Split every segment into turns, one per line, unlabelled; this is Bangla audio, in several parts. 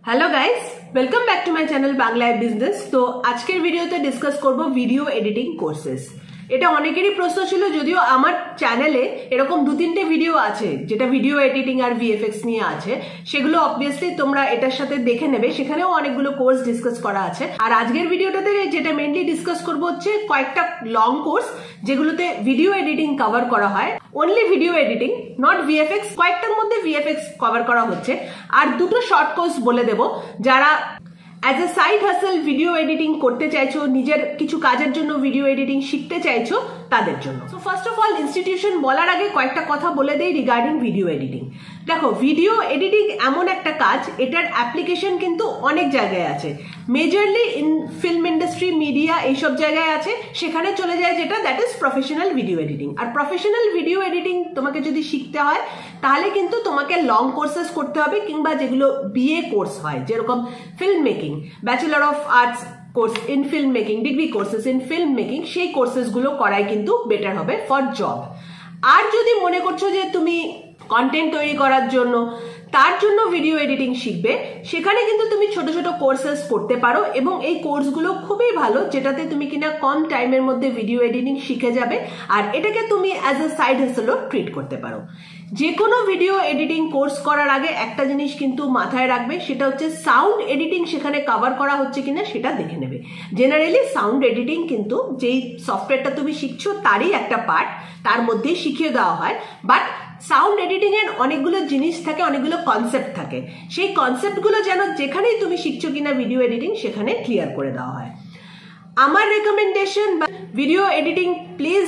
Hello guys, welcome back to my channel Bangla business. तो आजकेर भिडियोते डिसकास करब भिडियो एडिटिंग कोर्सेस। এটা অনেকেরই প্রশ্ন ছিল, যদিও আমার চ্যানেলে এরকম দু তিনটে ভিডিও আছে যেটা ভিডিও এডিটিং আর ভিএফএক্স নিয়ে আছে, সেগুলো অবভিয়াসলি তোমরা এটার সাথে দেখে নেবে, সেখানেও অনেকগুলো কোর্স ডিসকাস করা আছে। আর আজকের ভিডিওটাতে যেটা মেইনলি ডিসকাস করব হচ্ছে কয়েকটা লং কোর্স যেগুলোতে ভিডিও এডিটিং কভার করা হয়, only video editing, not VFX. কয়েকটার মধ্যে ভিএফএক্স কভার করা হচ্ছে, আর দুটো শর্ট কোর্স বলে দেব যারা एज ए साइड हासल भिडियो एडिटिंग करते चाइछो, निजेर किछु काजेर जोन्नो भिडियो एडिटिंग शिखते चाइछो तादेर जोन्नो। So first of all institution बोलार आगे कयेकटा कथा बोले देई रिगार्डिंग भिडियो एडिटिंग। देखो, भिडियो एडिटिंग एमन एकटा काज, एटार एप्लीकेशन किन्तु अनेक जायगाय आछे, majorly in film industry, media এই সব জায়গায় আছে। সেখানে চলে যায় যেটা that is professional video editing. আর প্রফেশনাল ভিডিও এডিটিং তোমাকে যদি শিখতে হয় তাহলে কিন্তু তোমাকে লং কোর্সেস করতে হবে, কিংবা যেগুলো বিএ কোর্স হয়, যেরকম film making, bachelor of arts course in film making, degree courses in film making, সেই কোর্সেস গুলো করাই কিন্তু বেটার হবে ফর জব। আর যদি মনে করছো যে তুমি কন্টেন্ট তৈরি করার জন্য, তার জন্য ভিডিও এডিটিং শিখবে, সেখানে কিন্তু তুমি ছোট ছোট কোর্সেস করতে পারো, এবং এই কোর্সগুলো খুবই ভালো, যেটাতে তুমি কিনা কম টাইমের মধ্যে ভিডিও এডিটিং শিখে যাবে, আর এটাকে তুমি অ্যাজ এ সাইড হাসেলও ট্রিট করতে পারো। যে কোনো ভিডিও এডিটিং কোর্স করার আগে একটা জিনিস কিন্তু মাথায় রাখবে, সেটা হচ্ছে সাউন্ড এডিটিং সেখানে কভার করা হচ্ছে কিনা সেটা দেখে নেবে। জেনারেলি সাউন্ড এডিটিং কিন্তু যেই সফটওয়্যারটা তুমি শিখছো তারই একটা পার্ট, তার মধ্যেই শিখিয়ে দেওয়া হয়, বাট সাউন্ড এডিটিং এর অনেকগুলো জিনিস থাকে, অনেকগুলো কনসেপ্ট থাকে, সেই কনসেপ্টগুলো যেন যেখানেই তুমি শিখছো কিনা ভিডিও এডিটিং সেখানে ক্লিয়ার করে দেওয়া হয়। আমার রেকমেন্ডেশন, ভিডিও এডিটিং প্লিজ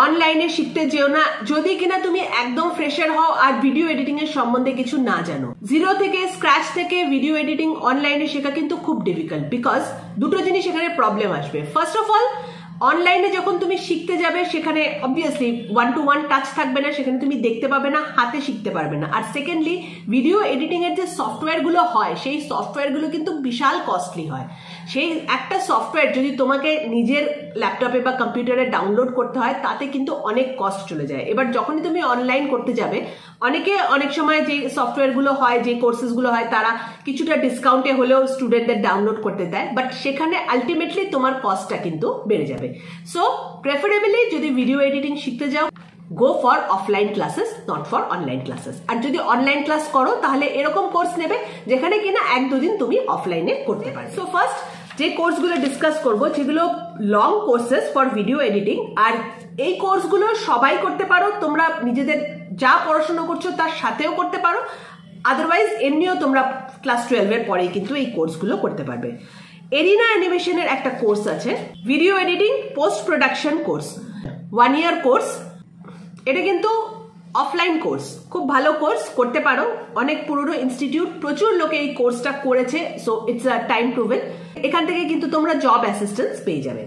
অনলাইনে শিখতে যেও না যদি কিনা তুমি একদম ফ্রেশার হও আর ভিডিও এডিটিং এর সম্বন্ধে কিছু না জানো। জিরো থেকে, স্ক্র্যাচ থেকে ভিডিও এডিটিং অনলাইনে শেখা কিন্তু খুব ডিফিকাল্ট, বিকজ দুটো জিনিস এখানে প্রবলেম আসবে। ফার্স্ট অফ অল, অনলাইনে যখন তুমি শিখতে যাবে সেখানে obviously one to one touch থাকবে না, সেখানে তুমি দেখতে পাবে না, হাতে শিখতে পারবে না। আর সেকেন্ডলি, ভিডিও এডিটিং এর যে সফটওয়্যারগুলো হয় সেই সফটওয়্যারগুলো কিন্তু বিশাল কস্টলি হয়। সেই একটা সফটওয়্যার যদি তোমাকে নিজের ল্যাপটপে বা কম্পিউটারে ডাউনলোড করতে হয়, তাতে কিন্তু অনেক কস্ট চলে যায়। এবার যখনই তুমি অনলাইন করতে যাবে, অনেক সময় যে সফটওয়্যারগুলো হয়, যে কোর্সেসগুলো হয়, তারা কিছুটা ডিসকাউন্টে হলেও স্টুডেন্টদের ডাউনলোড করতে দেয়, বাট সেখানে আলটিমেটলি তোমার কস্টটা কিন্তু বেড়ে যাবে। সো প্রেফারেবলি যদি ভিডিও এডিটিং শিখতে যাও, go for offline classes, not for online classes. আর যদি অনলাইন ক্লাস করো তাহলে এরকম কোর্স নেবে যেখানে কিনা এক দুদিন তুমি অফলাইনে করতে পারো। সো ফার্স্ট যে কোর্সগুলো ডিসকাস করবো, যেগুলো long courses for video editing, আর এই কোর্সগুলো সবাই করতে পারো, তোমরা নিজেদের যা পড়াশোনা করছো তার সাথেও করতে পারো, আদারওয়াইজ এমনিও তোমরা ক্লাস 12 এর পরেই কিন্তু এই কোর্সগুলো করতে পারবে। এরিনা অ্যানিমেশনের একটা কোর্স আছে, video editing post production course, 1 ইয়ার কোর্স। এটা কিন্তু অফলাইন কোর্স, খুব ভালো কোর্স, করতে পারো। অনেক পুরনো ইনস্টিটিউট, প্রচুর লোকে এই কোর্সটা করেছে, so it's a time proven. এখান থেকে কিন্তু তোমরা জব অ্যাসিস্ট্যান্স পেয়ে যাবে।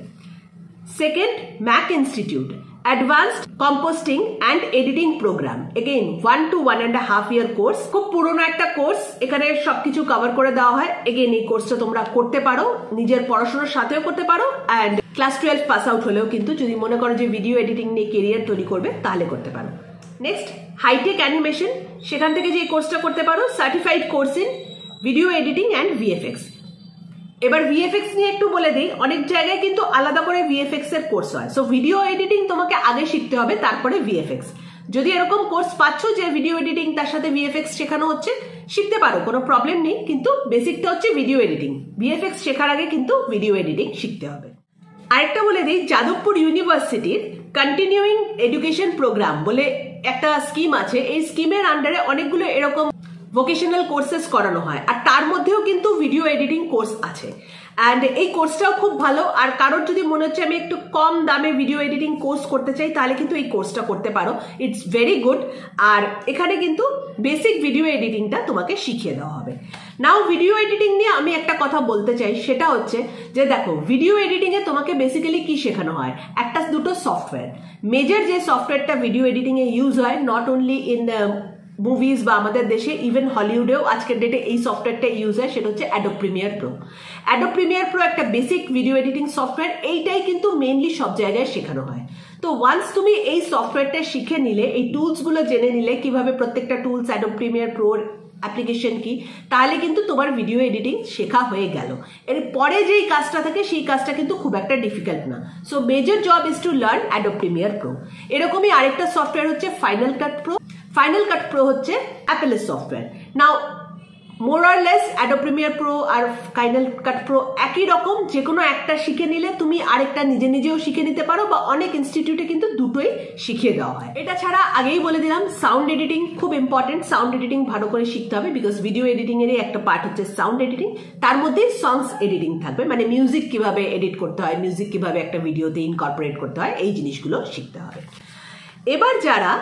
Second, mac institute, advanced compositing and editing program, again 1 to 1.5 year course, খুব পুরনো একটা কোর্স, এখানে সবকিছু কভার করে দেওয়া হয়। এগেইন এই কোর্সটা তোমরা করতে পারো, নিজের পড়াশোনার সাথেও করতে পারো, অ্যান্ড ক্লাস 12 পাস আউট হলেও কিন্তু যদি মনে করো যে ভিডিও এডিটিং নিয়ে কেরিয়ার তৈরি করবে তাহলে করতে পারো। নেক্সট, হাইটেক অ্যানিমেশন, সেখান থেকে যে কোর্সটা করতে পারো, certified course in video editing and VFX. এবার ভিএফএক্স নিয়ে একটু বলে দিই, অনেক জায়গায় কিন্তু আলাদা করে ভিএফএক্স এর কোর্স হয়। সো ভিডিও এডিটিং তোমাকে আগে শিখতে হবে, তারপরে ভিএফএক্স। যদি এরকম কোর্স পাচ্ছ যে ভিডিও এডিটিং তার সাথে ভিএফএক্স শেখানো হচ্ছে, শিখতে পারো, কোনো প্রবলেম নেই, কিন্তু বেসিকটা হচ্ছে ভিডিও এডিটিং। ভিএফএক্স শেখার আগে কিন্তু ভিডিও এডিটিং শিখতে হবে। আরেকটা বলে দিই, যাদবপুর ইউনিভার্সিটির কন্টিনিউইং এডুকেশন প্রোগ্রাম বলে একটা স্কিম আছে। এই স্কিমের আন্ডারে অনেকগুলো এরকম ভোকেশনাল কোর্সেস করানো হয়, আর তার মধ্যেও কিন্তু ভিডিও এডিটিং কোর্স আছে, অ্যান্ড এই কোর্সটাও খুব ভালো। আর কারোর যদি মনে হচ্ছে আমি একটু কম দামে ভিডিও এডিটিং কোর্স করতে চাই, তাহলে কিন্তু এই কোর্সটা করতে পারো, ইটস ভেরি গুড। আর এখানে কিন্তু বেসিক ভিডিও এডিটিংটা তোমাকে শিখিয়ে দেওয়া হবে। নাও ভিডিও এডিটিং নিয়ে আমি একটা কথা বলতে চাই, সেটা হচ্ছে যে দেখো, ভিডিও এডিটিং এ তোমাকে বেসিক্যালি কি শেখানো হয়, একটা দুটো সফটওয়্যার। মেজর যে সফটওয়্যারটা ভিডিও এডিটিং এ ইউজ হয়, নট অনলি ইন মুভিজ বা আমাদের দেশে, ইভেন হলিউডেও আজকের ডেটে এই সফটওয়্যারটা ইউজ হয়, সেটা হচ্ছে Adobe Premiere pro. Adobe Premiere pro একটা বেসিক ভিডিও এডিটিং সফটওয়্যার, এইটাই কিন্তু মেইনলি সব জায়গায় শেখানো হয়। তো ওয়ান্স তুমি এই সফটওয়্যারটা শিখে নিলে, এই টুলসগুলো জেনে নিলে, কিভাবে প্রত্যেকটা টুলস অ্যাডোব প্রিমিয়ার প্রোর অ্যাপ্লিকেশন কি, তাহলে কিন্তু তোমার ভিডিও এডিটিং শেখা হয়ে গেল। এর পরে যেই কাজটা থাকে সেই কাজটা কিন্তু খুব একটা ডিফিকাল্ট না। So major job is to learn Adobe Premiere Pro. এরকমই আরেকটা সফটওয়্যার হচ্ছে Final Cut Pro. Final Cut Pro হচ্ছে অ্যাপেলের software. Now more or less Adobe Premiere Pro আর ফাইনাল কাট প্রো একই রকম, যে কোনো একটা শিখে নিলে তুমি আরেকটা নিজেও শিখে নিতে পারো, বা অনেক ইনস্টিটিউটে কিন্তু দুটোই শিখিয়ে দেওয়া হয়। এটা ছাড়া আগেই বলে দিলাম সাউন্ড এডিটিং খুব ইম্পর্টেন্ট। সাউন্ড এডিটিং ভালো করে শিখতে হবে, বিকজ ভিডিও এডিটিং এরই একটা পার্ট হচ্ছে সাউন্ড এডিটিং। তার মধ্যে সংস এডিটিং থাকবে, মানে মিউজিক কিভাবে এডিট করতে হয়, মিউজিক কিভাবে একটা ভিডিওতে ইনকর্পোরেট করতে হয়, এই জিনিসগুলো শিখতে হবে। এবার যারা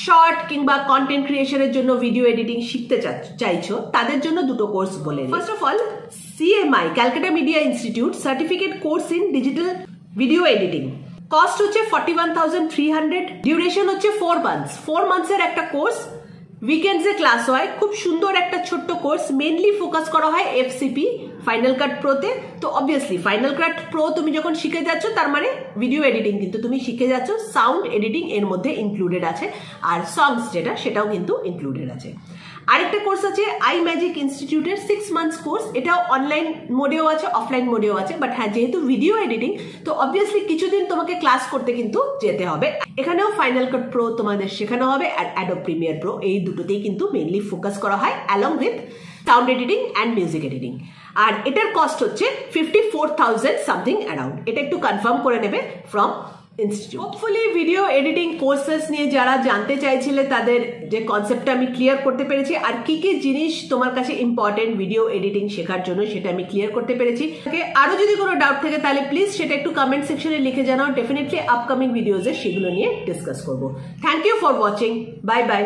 শর্ট কিংবা কন্টেন্ট ক্রিয়েশনের জন্য ভিডিও এডিটিং শিখতে চাইছো, তাদের জন্য দুটো কোর্স বলে। First of all, CMI Calcutta media institute certificate course in digital video editing. Cost হচ্ছে 41,300, ডিউরেশন হচ্ছে 4 months। 4 months এর একটা কোর্স, উইকেন্ডসে ক্লাস হয়। খুব সুন্দর একটা ছোট্ট কোর্স, মেনলি ফোকাস করা হয় FCP ফাইনাল কাট প্রোতে। তো অবভিয়াসলি ফাইনাল কাট প্রো তুমি যখন শিখে যাচ্ছ, তার মানে ভিডিও এডিটিং কিন্তু তুমি শিখে যাচ্ছ, সাউন্ড এডিটিং এর মধ্যে ইনক্লুডেড আছে, আর সংস সেটাও কিন্তু ইনক্লুডেড আছে। আরেকটা কোর্স আছে iMagic ইনস্টিটিউটের 6 months কোর্স। এটাও অনলাইন মোডেও আছে, অফলাইন মোডেও আছে, বাট হ্যাঁ, যেহেতু ভিডিও এডিটিং তো অবভিয়াসলি কিছুদিন তোমাকে ক্লাস করতে কিন্তু যেতে হবে। এখানেও ফাইনাল কাট প্রো তোমাদের শেখানো হবে, আর অ্যাডোব প্রিমিয়ার প্রো, এই দুটোতেই কিন্তু মেইনলি ফোকাস করা হয়, along with sound editing and music editing. আর এটার কস্ট হচ্ছে 54,000 সামথিং অ্যারাউন্ড। এটা একটু কনফার্ম করে নেবে from institute. Hopefully video editing courses নিয়ে যারা জানতে চাইছিলে, তাদের যে কনসেপ্টটা আমি ক্লিয়ার করতে পেরেছি, আর কি কি জিনিস তোমার কাছে ইম্পর্টেন্ট ভিডিও এডিটিং শেখার জন্য সেটা আমি ক্লিয়ার করতে পেরেছি। আরো যদি কোনো ডাউট থাকে তাহলে প্লিজ সেটা একটু কমেন্ট সেকশনে লিখে জানাও। ডেফিনেটলি আপকামিং ভিডিওজে সেগুলো নিয়ে ডিসকাস করবো। Thank you for watching. Bye by.